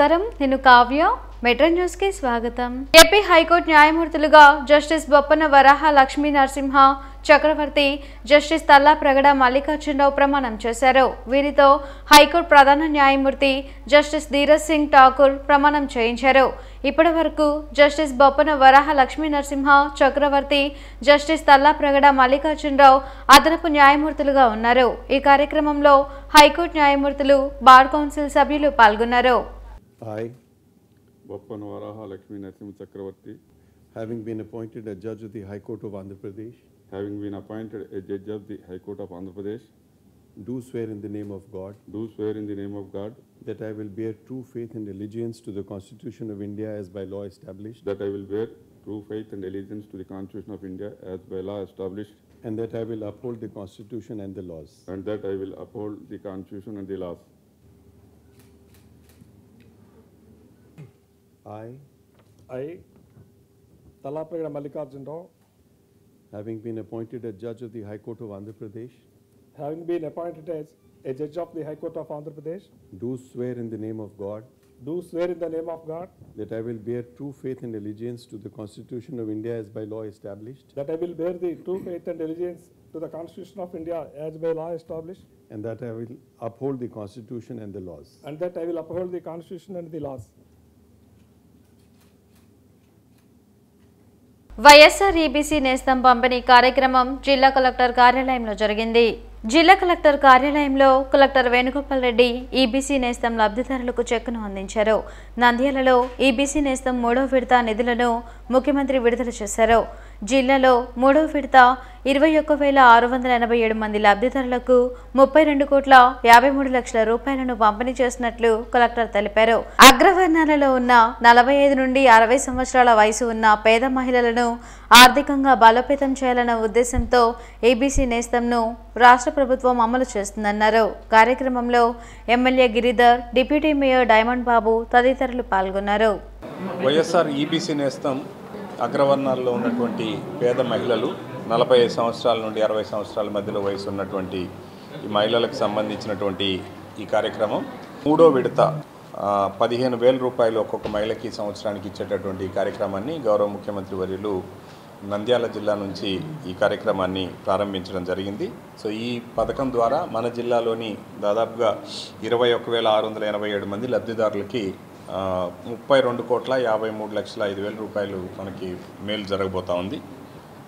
నమస్కారం నేను Kavya metro news కి స్వాగతం ఏపీ హైకోర్టు న్యాయమూర్తులుగా జస్టిస్ బొప్పన వరాహ లక్ష్మీ నరసింహ చక్రవర్తి జస్టిస్ తల్లా ప్రగడ మల్లికార్జునరావు ప్రమాణం చేశారు. వీరితో హైకోర్టు ప్రధాన న్యాయమూర్తి జస్టిస్ ధీరజ్ సింగ్ ఠాకూర్ ప్రమాణం చేయించారు. ఇప్పటివరకు జస్టిస్ బొప్పన వరాహ లక్ష్మీ నరసింహ చక్రవర్తి జస్టిస్ తల్లా ప్రగడ మల్లికార్జునరావు అదనపు న్యాయమూర్తులుగా ఉన్నారు. ఈ కార్యక్రమంలో హైకోర్టు న్యాయమూర్తులు బార్ కౌన్సిల్ సభ్యులు పాల్గొన్నారు. Boppana Varaha Lakshmi Narasimha Chakravarti, having been appointed a judge of the High Court of Andhra Pradesh, do swear in the name of God, that I will bear true faith and allegiance to the Constitution of India as by law established, that I will bear true faith and allegiance to the Constitution of India as by law established, and that I will uphold the Constitution and the laws. I, Talla Pragada Mallikarjunarao, having been appointed a judge of the High Court of Andhra Pradesh, do swear in the name of God, that I will bear true faith and allegiance to the Constitution of India as by law established, that I will bear the true faith and allegiance to the Constitution of India as by law established, and that I will uphold the Constitution and the laws. YSR EBC నేస్తం పంపిణీ కార్యక్రమం జిల్లా collector కార్యాలయంలో జరిగింది. జిల్లా collector కార్యాలయంలో collector Venugopal Reddy EBC నేస్తం లబ్ధిదారులకు చెక్కును అందించారు. నంద్యాలలో ఈబీసీ నేస్తం 3వ విడత నిధులను ముఖ్యమంత్రి విడుదల చేశారు. జిల్లాలో 3వ విడత 21,687 మంది లబ్ధిదారులకు 32,53,00,000 రూపాయలను పంపిణీ చేసినట్లు కలెక్టర్ తెలిపారు. అగ్రవర్ణాలలో ఉన్న 45 నుండి 60 సంవత్సరాల వయసు ఉన్న పేద మహిళలను ఆర్థికంగా బలోపేతం చేయాలన్న ఉద్దేశంతో ఏబీసీ నేస్తంను రాష్ట్ర ప్రభుత్వం అమలు చేస్తుందన్నారు. కార్యక్రమంలో MLA Giridhar, deputy mayor Diamond Babu తదితరులు పాల్గొన్నారు. వైఎస్ఆర్ ఈబీసీ నేస్తం అగ్రవర్ణాల్లో ఉన్నటువంటి పేద మహిళలు 45 సంవత్సరాల నుండి 60 సంవత్సరాల మధ్యలో వయసు ఉన్నటువంటి ఈ మహిళలకు సంబంధించినటువంటి ఈ కార్యక్రమం 3వ విడత 15,000 రూపాయలు ఒక్కొక్క మహిళకి సంవత్సరానికి ఇచ్చేటటువంటి కార్యక్రమాన్ని గౌరవ ముఖ్యమంత్రి వర్యులు నంద్యాల జిల్లా నుంచి ఈ కార్యక్రమాన్ని ప్రారంభించడం జరిగింది. సో ఈ పథకం ద్వారా మన జిల్లాలోని దాదాపుగా 21,687 మంది లబ్ధిదారులకి 32,53,05,00,000 రూపాయలు మనకి మేలు జరగబోతూ ఉంది.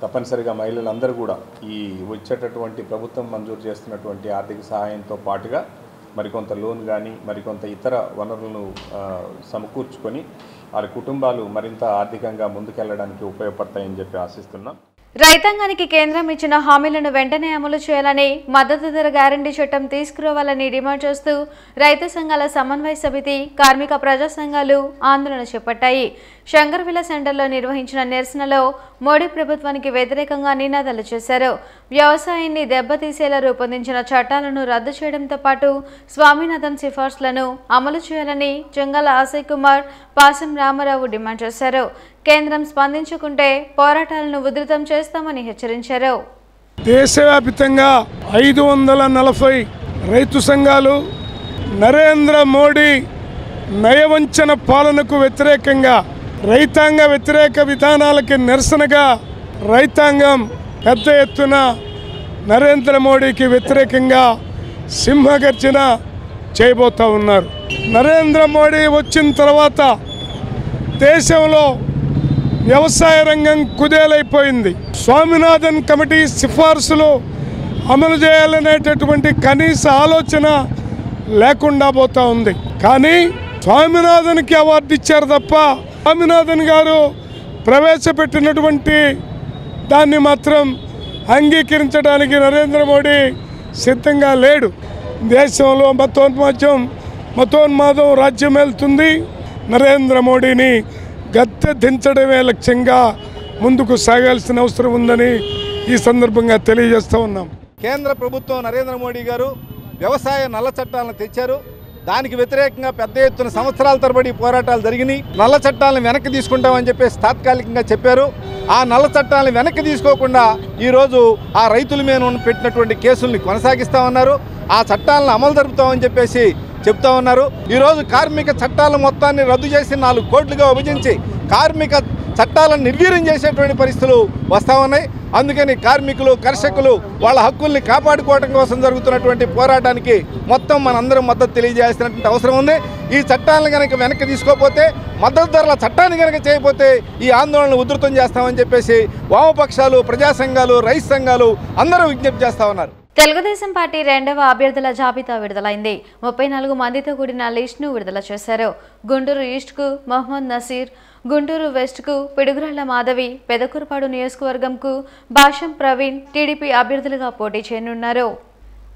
తప్పనిసరిగా మహిళలందరూ కూడా ఈ వచ్చేటటువంటి ప్రభుత్వం మంజూరు చేస్తున్నటువంటి ఆర్థిక సహాయంతో పాటుగా మరికొంత లోన్ కానీ మరికొంత ఇతర వనరులను సమకూర్చుకొని వారి కుటుంబాలు మరింత ఆర్థికంగా ముందుకెళ్లడానికి ఉపయోగపడతాయని చెప్పి ఆశిస్తున్నాం. రైతాంగానికి కేంద్రం ఇచ్చిన హామీలను వెంటనే అమలు చేయాలని, మద్దతు ధర గ్యారంటీ చట్టం తీసుకురావాలని డిమాండ్ చేస్తూ రైతు సంఘాల సమన్వయ సమితి, కార్మిక ప్రజా సంఘాలు ఆందోళన చేపట్టాయి. శంకర్విల సెంటర్లో నిర్వహించిన నిరసనలో మోడీ ప్రభుత్వానికి వ్యతిరేకంగా నినాదాలు చేశారు. వ్యవసాయాన్ని దెబ్బతీసేలా రూపొందించిన చట్టాలను రద్దు చేయడంతో పాటు స్వామినాథన్ సిఫార్సులను అమలు చేయాలని జంగాల అజయ్ కుమార్, పాసం రామారావు డిమాండ్ చేశారు. కేంద్రం స్పందించుకుంటే పోరాటాలను ఉధృతం చేస్తామని హెచ్చరించారు. దేశవ్యాప్తంగా 540 రైతు సంఘాలు నరేంద్ర మోడీ నయవంచన పాలనకు వ్యతిరేకంగా, రైతాంగ వ్యతిరేక విధానాలకి నిరసనగా రైతాంగం పెద్ద ఎత్తున నరేంద్ర మోడీకి వ్యతిరేకంగా సింహగర్జన చేయబోతూ ఉన్నారు. నరేంద్ర మోడీ వచ్చిన తర్వాత దేశంలో వ్యవసాయ రంగం కుదేలైపోయింది. స్వామినాథన్ కమిటీ సిఫార్సులు అమలు చేయాలనేటటువంటి కనీస ఆలోచన లేకుండా పోతూ ఉంది. కానీ స్వామినాథన్కి అవార్డు ఇచ్చారు తప్ప స్వామినాథన్ గారు ప్రవేశపెట్టినటువంటి దాన్ని మాత్రం అంగీకరించడానికి నరేంద్ర మోడీ సిద్ధంగా లేడు. దేశంలో మతోన్మాదం రాజ్యం వెళ్తుంది. నరేంద్ర మోడీని గద్దె దించడమే లక్ష్యంగా ముందుకు సాగాల్సిన అవసరం ఉందని ఈ సందర్భంగా తెలియజేస్తూ ఉన్నాం. కేంద్ర ప్రభుత్వం నరేంద్ర మోడీ గారు వ్యవసాయ నల్ల చట్టాలను తెచ్చారు. దానికి వ్యతిరేకంగా పెద్ద ఎత్తున సంవత్సరాల తరబడి పోరాటాలు జరిగినాయి. నల్ల చట్టాలను వెనక్కి తీసుకుంటామని చెప్పేసి తాత్కాలికంగా చెప్పారు. ఆ నల్ల చట్టాలను వెనక్కి తీసుకోకుండా ఈరోజు ఆ రైతుల మీద పెట్టినటువంటి కేసుల్ని కొనసాగిస్తామన్నారు. ఆ చట్టాలను అమలు జరుపుతామని చెప్పేసి చెప్తా ఉన్నారు. ఈరోజు కార్మిక చట్టాల మొత్తాన్ని రద్దు చేసి 4 కోట్లుగా విభజించి కార్మిక చట్టాలను నిర్వీర్యం చేసేటువంటి పరిస్థితులు వస్తూ ఉన్నాయి. అందుకని కార్మికులు, కర్షకులు వాళ్ళ హక్కుల్ని కాపాడుకోవడం కోసం జరుగుతున్నటువంటి పోరాటానికి మొత్తం మనందరం మద్దతు తెలియజేయాల్సినటువంటి అవసరం ఉంది. ఈ చట్టాలను కనుక వెనక్కి తీసుకోకపోతే, మద్దతు ధరల చట్టాన్ని కనుక చేయకపోతే ఈ ఆందోళనలు ఉధృతం చేస్తామని చెప్పేసి వామపక్షాలు, ప్రజా సంఘాలు, రైతు సంఘాలు అందరూ విజ్ఞప్తి చేస్తా ఉన్నారు. తెలుగుదేశం పార్టీ 2వ అభ్యర్థుల జాబితా విడుదలైంది. 34 మందితో కూడిన లిస్టును విడుదల చేశారు. గుంటూరు ఈస్ట్కు మహమ్మద్ నసీర్, గుంటూరు వెస్ట్కు పిడుగురాళ్ల మాధవి, పెదకూరుపాడు నియోజకవర్గంకు భాషం ప్రవీణ్ టీడీపీ అభ్యర్థులుగా పోటీ చేయనున్నారు.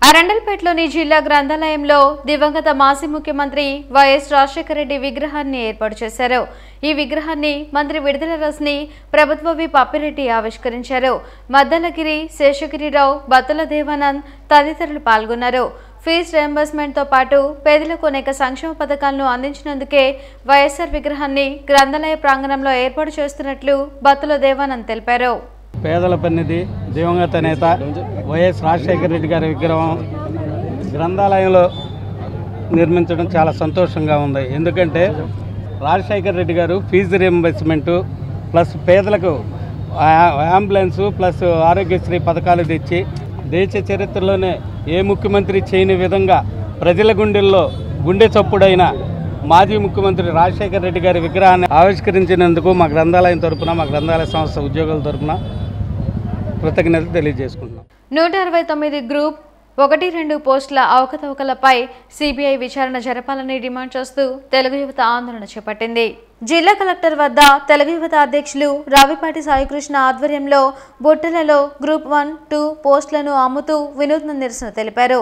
అరండల్పేటలోని జిల్లా గ్రంథాలయంలో దివంగత మాజీ ముఖ్యమంత్రి వైఎస్ రాజశేఖర రెడ్డి విగ్రహాన్ని ఏర్పాటు చేశారు. ఈ విగ్రహాన్ని మంత్రి విడుదల రజని, ప్రభుత్వ విప్ అప్పిరెడ్డి ఆవిష్కరించారు. మద్దలగిరి, శేషగిరిరావు, బత్తుల దేవానంద్ తదితరులు పాల్గొన్నారు. ఫీజు రియంబర్స్మెంట్తో పాటు పేదలకు అనేక సంక్షేమ పథకాలను అందించినందుకే వైఎస్ఆర్ విగ్రహాన్ని గ్రంథాలయ ప్రాంగణంలో ఏర్పాటు చేస్తున్నట్లు బత్తుల దేవానంద్ తెలిపారు. పేదల పెన్నిధి దివంగత నేత వైఎస్ రాజశేఖర రెడ్డి గారి విగ్రహం గ్రంథాలయంలో నిర్మించడం చాలా సంతోషంగా ఉంది. ఎందుకంటే రాజశేఖర రెడ్డి గారు ఫీజు రియంబర్స్మెంటు ప్లస్ పేదలకు అంబులెన్సు ప్లస్ ఆరోగ్యశ్రీ పథకాలు తెచ్చి దేశ చరిత్రలోనే ఏ ముఖ్యమంత్రి చేయని విధంగా ప్రజల గుండెల్లో గుండె చప్పుడైన మాజీ ముఖ్యమంత్రి రాజశేఖర రెడ్డి గారి విగ్రహాన్ని ఆవిష్కరించినందుకు మా గ్రంథాలయం తరపున, మా గ్రంథాలయ సంస్థ ఉద్యోగుల తరపున కృతజ్ఞతలు తెలియజేసుకుంటున్నాం. 169 గ్రూప్ 1-2 పోస్టుల అవకతవకలపై సిబిఐ విచారణ జరపాలని డిమాండ్ చేస్తూ తెలుగు యువత ఆందోళన చేపట్టింది. జిల్లా కలెక్టర్ వద్ద తెలుగు యువత అధ్యక్షులు రావిపాటి సాయికృష్ణ ఆధ్వర్యంలో బొట్టెలలో గ్రూప్ 1-2 పోస్టులను అమ్ముతూ వినూత్న నిరసన తెలిపారు.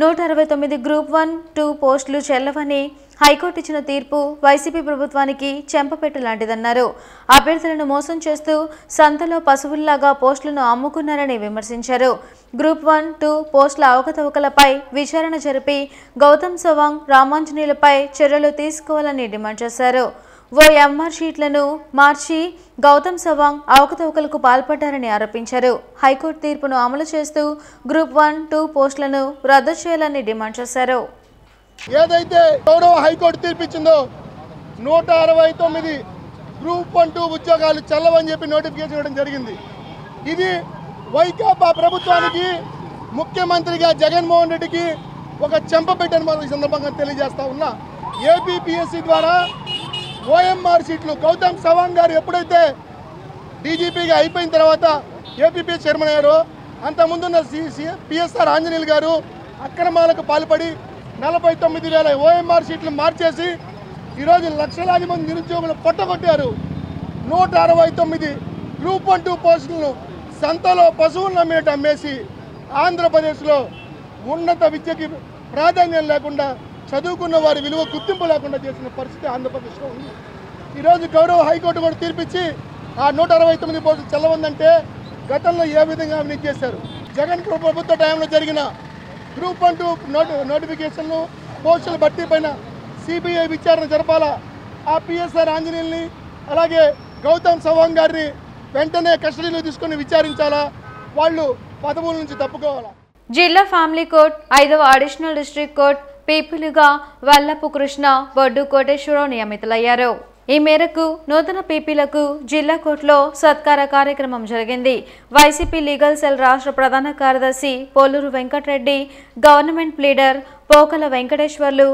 169 గ్రూప్ 1-2 పోస్టులు చెల్లవని హైకోర్టు ఇచ్చిన తీర్పు వైసీపీ ప్రభుత్వానికి చెంపపెట్టు లాంటిదన్నారు. అభ్యర్థులను మోసం చేస్తూ సంతలో పశువుల్లాగా పోస్టులను అమ్ముకున్నారని విమర్శించారు. గ్రూప్ 1-2 పోస్టుల అవకతవకలపై విచారణ జరిపి గౌతమ్ సవాంగ్, రామాంజనేయులపై చర్యలు తీసుకోవాలని డిమాండ్ చేశారు. ఓ ఎంఆర్ షీట్లను మార్చి గౌతమ్ సవాంగ్ అవకతవకలకు పాల్పడ్డారని ఆరోపించారు. హైకోర్టు తీర్పును అమలు చేస్తూ గ్రూప్ 1-2 పోస్టులను రద్దు చేయాలని డిమాండ్ చేశారు. ఏదైతే గౌరవ హైకోర్టు తీర్పిచ్చిందో 169 గ్రూప్ 1-2 ఉద్యోగాలు చెల్లవని చెప్పి నోటిఫికేషన్ ఇవ్వడం జరిగింది. ఇది వైకాపా ప్రభుత్వానికి, ముఖ్యమంత్రిగా జగన్మోహన్ రెడ్డికి ఒక చెంపపెట్టని మనం ఈ సందర్భంగా తెలియజేస్తా ఉన్నా. ఏపీపీఎస్సీ ద్వారా ఓఎంఆర్ సీట్లు గౌతమ్ సవాంగ్ గారు ఎప్పుడైతే డీజీపీగా అయిపోయిన తర్వాత ఏపీపీఎస్ చైర్మన్ అయ్యారో, అంతకుముందున్న పిఎస్ఆర్ ఆంజనేయులు గారు అక్రమాలకు పాల్పడి 49,000 ఓఎంఆర్ సీట్లు మార్చేసి ఈరోజు లక్షలాది మంది నిరుద్యోగులు పొట్టగొట్టారు. 169 గ్రూప్ 1-2 పోస్టులను సంతలో పశువులను అమ్మేట అమ్మేసి ఆంధ్రప్రదేశ్లో ఉన్నత విద్యకి ప్రాధాన్యం లేకుండా, చదువుకున్న వారి విలువ గుర్తింపు లేకుండా చేసిన పరిస్థితి ఆంధ్రప్రదేశ్లో ఉంది. ఈరోజు గౌరవ హైకోర్టు కూడా తీర్పిచ్చి ఆ 169 పోస్టులు చెల్లవందంటే గతంలో ఏ విధంగా అవినీతి చేశారు. జగన్ ప్రభుత్వ టైంలో జరిగిన గ్రూప్ 1-2 నోటిఫికేషన్లు, పోస్టుల భర్తీ పైన సిబిఐ విచారణ జరపాలా. ఆ పిఎస్ఆర్ ఆంజనేయుల్ని అలాగే గౌతమ్ సవాంగ్ గారిని వెంటనే కస్టడీలో తీసుకుని విచారించాలా, వాళ్ళు పదవుల నుంచి తప్పుకోవాలా. జిల్లా ఫ్యామిలీ కోర్ట్ 5వ అడిషనల్ డిస్ట్రిక్ట్ కోర్ట్ పీపీలుగా వల్లపు కృష్ణ, బొడ్డు కోటేశ్వరరావు నియమితులయ్యారు. ఈ మేరకు నూతన పీపీలకు జిల్లా కోర్టులో సత్కార కార్యక్రమం జరిగింది. వైసీపీ లీగల్ సెల్ రాష్ట్ర ప్రధాన కార్యదర్శి Poluru Venkatareddy, government pleader Pokala Venkateswarlu,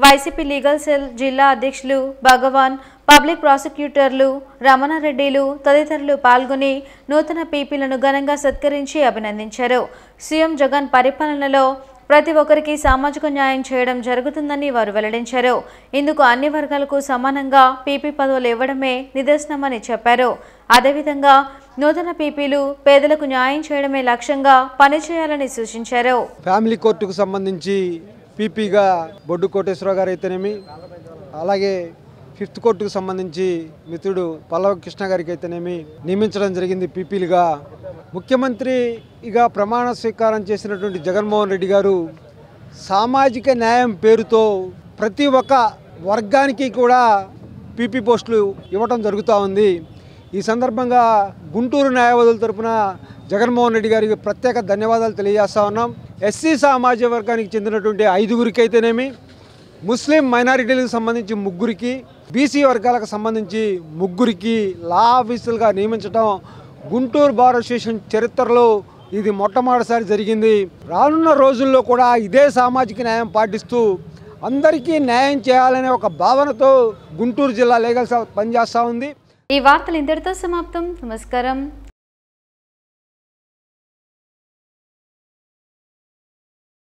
YCP legal cell జిల్లా అధ్యక్షులు భగవాన్, పబ్లిక్ ప్రాసిక్యూటర్లు రమణారెడ్డిలు తదితరులు పాల్గొని నూతన పీపీలను ఘనంగా సత్కరించి అభినందించారు. సీఎం జగన్ పరిపాలనలో ప్రతి ఒక్కరికి సామాజిక న్యాయం చేయడం జరుగుతుందని వారు వెల్లడించారు. ఇందుకు అన్ని వర్గాలకు సమానంగా పీపీ పదవులు ఇవ్వడమే నిదర్శనమని చెప్పారు. అదేవిధంగా నూతన పీపీలు పేదలకు న్యాయం చేయడమే లక్ష్యంగా పనిచేయాలని సూచించారు. ఫ్యామిలీ కోర్టుకు సంబంధించి పీపీగా బొడ్డు కోటేశ్వరరావు గారు అయితేనేమి, అలాగే 5th కోర్టుకు సంబంధించి మిత్రుడు పల్లవ కృష్ణ గారికి అయితేనేమి నియమించడం జరిగింది పీపీలుగా. ముఖ్యమంత్రిగా ప్రమాణ స్వీకారం చేసినటువంటి జగన్మోహన్ రెడ్డి గారు సామాజిక న్యాయం పేరుతో ప్రతి ఒక్క వర్గానికి కూడా పీపీ పోస్టులు ఇవ్వడం జరుగుతూ ఉంది. ఈ సందర్భంగా గుంటూరు న్యాయవాదుల తరపున జగన్మోహన్ రెడ్డి గారికి ప్రత్యేక ధన్యవాదాలు తెలియజేస్తా ఉన్నాం. ఎస్సీ సామాజిక వర్గానికి చెందినటువంటి 5గురికి అయితేనేమి, ముస్లిం మైనారిటీలకు సంబంధించి ముగ్గురికి, బీసీ వర్గాలకు సంబంధించి ముగ్గురికి లా ఆఫీసులుగా నియమించడం గుంటూరు బార్ అసోసియేషన్ చరిత్రలో ఇది మొట్టమొదటిసారి జరిగింది. రానున్న రోజుల్లో కూడా ఇదే సామాజిక న్యాయం పాటిస్తూ అందరికీ న్యాయం చేయాలనే ఒక భావనతో గుంటూరు జిల్లా లీగల్ సెల్ పనిచేస్తూ ఉంది. ఈ వార్తలు ఇంతటితో సమాప్తం. నమస్కారం.